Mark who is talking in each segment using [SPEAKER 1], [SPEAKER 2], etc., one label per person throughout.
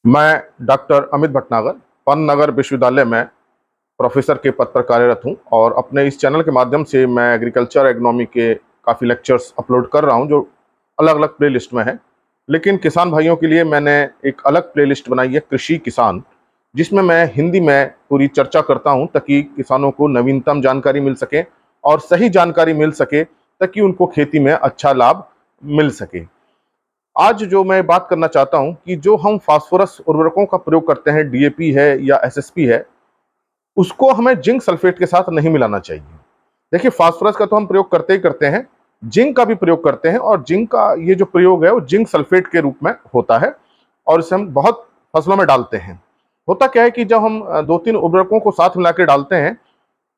[SPEAKER 1] मैं डॉक्टर अमित भटनागर पन्नगर विश्वविद्यालय में प्रोफेसर के पद पर कार्यरत हूं और अपने इस चैनल के माध्यम से मैं एग्रीकल्चर एग्नोमी के काफ़ी लेक्चर्स अपलोड कर रहा हूं जो अलग अलग प्लेलिस्ट में है। लेकिन किसान भाइयों के लिए मैंने एक अलग प्लेलिस्ट बनाई है, कृषि किसान, जिसमें मैं हिंदी में पूरी चर्चा करता हूं ताकि किसानों को नवीनतम जानकारी मिल सके और सही जानकारी मिल सके ताकि उनको खेती में अच्छा लाभ मिल सके। आज जो मैं बात करना चाहता हूं कि जो हम फास्फोरस उर्वरकों का प्रयोग करते हैं, डीएपी है या एसएसपी है, उसको हमें जिंक सल्फेट के साथ नहीं मिलाना चाहिए। देखिए, फास्फोरस का तो हम प्रयोग करते ही करते हैं, जिंक का भी प्रयोग करते हैं और जिंक का ये जो प्रयोग है वो जिंक सल्फेट के रूप में होता है और इसे हम बहुत फसलों में डालते हैं। होता क्या है कि जब हम दो तीन उर्वरकों को साथ मिला के डालते हैं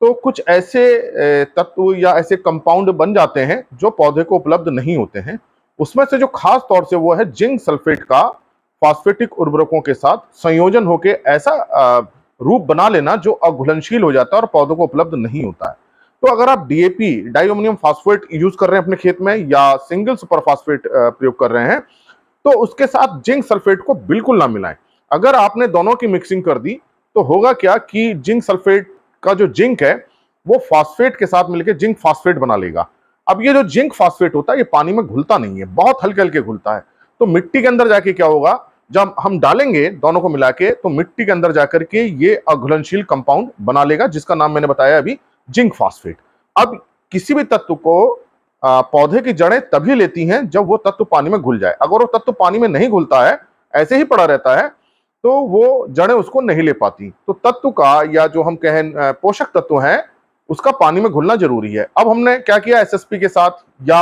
[SPEAKER 1] तो कुछ ऐसे तत्व या ऐसे कंपाउंड बन जाते हैं जो पौधे को उपलब्ध नहीं होते हैं। उसमें से जो खास तौर से वो है जिंक सल्फेट का फास्फेटिक उर्वरकों के साथ संयोजन होके ऐसा रूप बना लेना जो अघुलनशील हो जाता है और पौधों को उपलब्ध नहीं होता है। तो अगर आप डीएपी डाइअमोनियम फास्फेट यूज कर रहे हैं अपने खेत में या सिंगल सुपर फास्फेट प्रयोग कर रहे हैं तो उसके साथ जिंक सल्फेट को बिल्कुल ना मिलाएं। अगर आपने दोनों की मिक्सिंग कर दी तो होगा क्या कि जिंक सल्फेट का जो जिंक है वो फास्फेट के साथ मिलकर जिंक फास्फेट बना लेगा। अब ये जो जिंक फास्फेट होता है ये पानी में घुलता नहीं है, बहुत हल्के हल्के घुलता है। तो मिट्टी के अंदर जाके क्या होगा, जब हम डालेंगे दोनों को मिला के तो मिट्टी के अंदर जाकर के ये अघुलनशील कंपाउंड बना लेगा जिसका नाम मैंने बताया अभी, जिंक फास्फेट। अब किसी भी तत्व को पौधे की जड़ें तभी लेती हैं जब वो तत्व पानी में घुल जाए। अगर वो तत्व पानी में नहीं घुलता है, ऐसे ही पड़ा रहता है, तो वो जड़ें उसको नहीं ले पाती। तो तत्व का या जो हम कहें पोषक तत्व है उसका पानी में घुलना जरूरी है। अब हमने क्या किया, एसएसपी के साथ या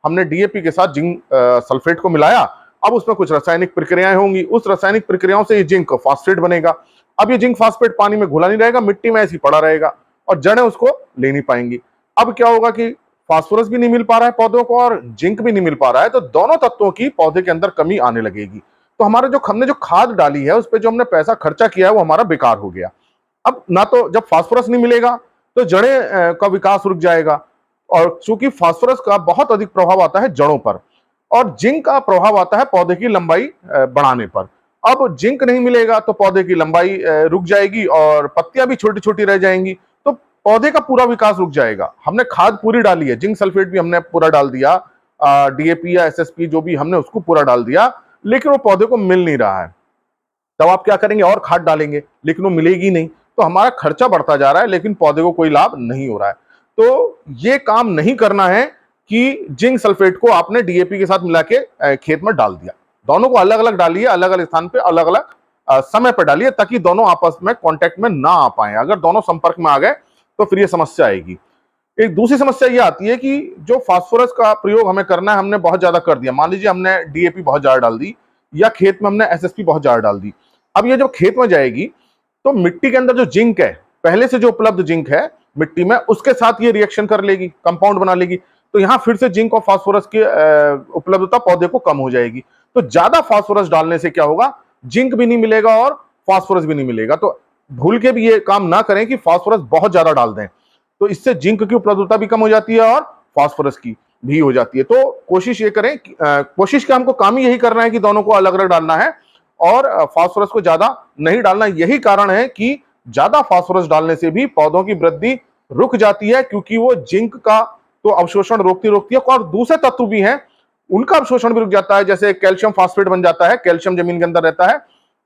[SPEAKER 1] हमने डीएपी के साथ जिंक सल्फेट को मिलाया। अब उसमें कुछ रासायनिक प्रक्रियाएं होंगी, उस रासायनिक प्रक्रियाओं से ये जिंक फास्फेट बनेगा। अब ये जिंक फास्फेट पानी में घुला नहीं रहेगा, मिट्टी में ऐसे ही पड़ा रहेगा और जड़ें उसको ले नहीं पाएंगी। अब क्या होगा कि फास्फोरस भी नहीं मिल पा रहा है पौधों को और जिंक भी नहीं मिल पा रहा है, तो दोनों तत्वों की पौधे के अंदर कमी आने लगेगी। तो हमारा जो हमने जो खाद डाली है उस पर जो हमने पैसा खर्चा किया है वो हमारा बेकार हो गया। अब ना तो जब फास्फोरस नहीं मिलेगा तो जड़ें का विकास रुक जाएगा और चूंकि फास्फोरस का बहुत अधिक प्रभाव आता है जड़ों पर और जिंक का प्रभाव आता है पौधे की लंबाई बढ़ाने पर। अब जिंक नहीं मिलेगा तो पौधे की लंबाई रुक जाएगी और पत्तियां भी छोटी छोटी रह जाएंगी, तो पौधे का पूरा विकास रुक जाएगा। हमने खाद पूरी डाली है, जिंक सल्फेट भी हमने पूरा डाल दिया, डीएपी या एसएसपी जो भी हमने उसको पूरा डाल दिया, लेकिन वो पौधे को मिल नहीं रहा है। तब आप क्या करेंगे, और खाद डालेंगे लेकिन वो मिलेगी नहीं, तो हमारा खर्चा बढ़ता जा रहा है लेकिन पौधे को कोई लाभ नहीं हो रहा है। तो ये काम नहीं करना है कि जिंक सल्फेट को आपने डीएपी के साथ मिला के खेत में डाल दिया। दोनों को अलग अलग डालिए, अलग अलग स्थान पे अलग अलग समय पर डालिए ताकि दोनों आपस में कांटेक्ट में ना आ पाए। अगर दोनों संपर्क में आ गए तो फिर ये समस्या आएगी। एक दूसरी समस्या ये आती है कि जो फास्फोरस का प्रयोग हमें करना है हमने बहुत ज्यादा कर दिया। मान लीजिए हमने डीएपी बहुत ज्यादा डाल दी या खेत में हमने एसएसपी बहुत ज्यादा डाल दी। अब ये जब खेत में जाएगी तो मिट्टी के अंदर जो जिंक है, पहले से जो उपलब्ध जिंक है मिट्टी में, उसके साथ ये रिएक्शन कर लेगी, कंपाउंड बना लेगी। तो यहां फिर से जिंक और फास्फोरस की उपलब्धता पौधे को कम हो जाएगी। तो ज्यादा फास्फोरस डालने से क्या होगा, जिंक भी नहीं मिलेगा और फास्फोरस भी नहीं मिलेगा। तो भूल के भी ये काम ना करें कि फास्फोरस बहुत ज्यादा डाल दें, तो इससे जिंक की उपलब्धता भी कम हो जाती है और फास्फोरस की भी हो जाती है। तो कोशिश ये करें, कोशिश का हमको काम ही यही करना है कि दोनों को अलग अलग डालना है और फास्फोरस को ज्यादा नहीं डालना। यही कारण है कि ज्यादा फास्फोरस डालने से भी पौधों की वृद्धि रुक जाती है, क्योंकि वो जिंक का तो अवशोषण रोकती रोकती है और दूसरे तत्व भी हैं उनका अवशोषण भी रुक जाता है। जैसे कैल्शियम फास्फेट बन जाता है, कैल्शियम जमीन के अंदर रहता है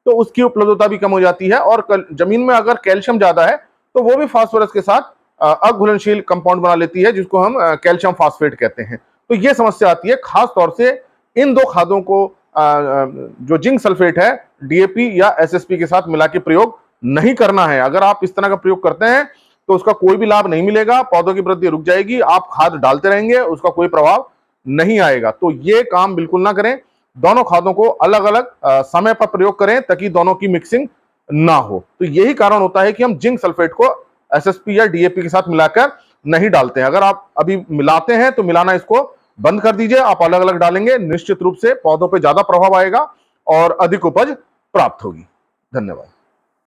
[SPEAKER 1] तो उसकी उपलब्धता भी कम हो जाती है और जमीन में अगर कैल्शियम ज्यादा है तो वो भी फास्फोरस के साथ अघुलनशील कंपाउंड बना लेती है जिसको हम कैल्शियम फास्फेट कहते हैं। तो ये समस्या आती है खास तौर से इन दो खादों को जो जिंक सल्फेट है डीएपी या एसएसपी के साथ मिला के प्रयोग नहीं करना है। अगर आप इस तरह का प्रयोग करते हैं तो उसका कोई भी लाभ नहीं मिलेगा, पौधों की वृद्धि रुक जाएगी, आप खाद डालते रहेंगे उसका कोई प्रभाव नहीं आएगा। तो ये काम बिल्कुल ना करें, दोनों खादों को अलग अलग समय पर प्रयोग करें ताकि दोनों की मिक्सिंग ना हो। तो यही कारण होता है कि हम जिंक सल्फेट को एसएसपी या डीएपी के साथ मिलाकर नहीं डालते हैं। अगर आप अभी मिलाते हैं तो मिलाना इसको बंद कर दीजिए, आप अलग अलग डालेंगे, निश्चित रूप से पौधों पर ज्यादा प्रभाव आएगा और अधिक उपज प्राप्त होगी। धन्यवाद।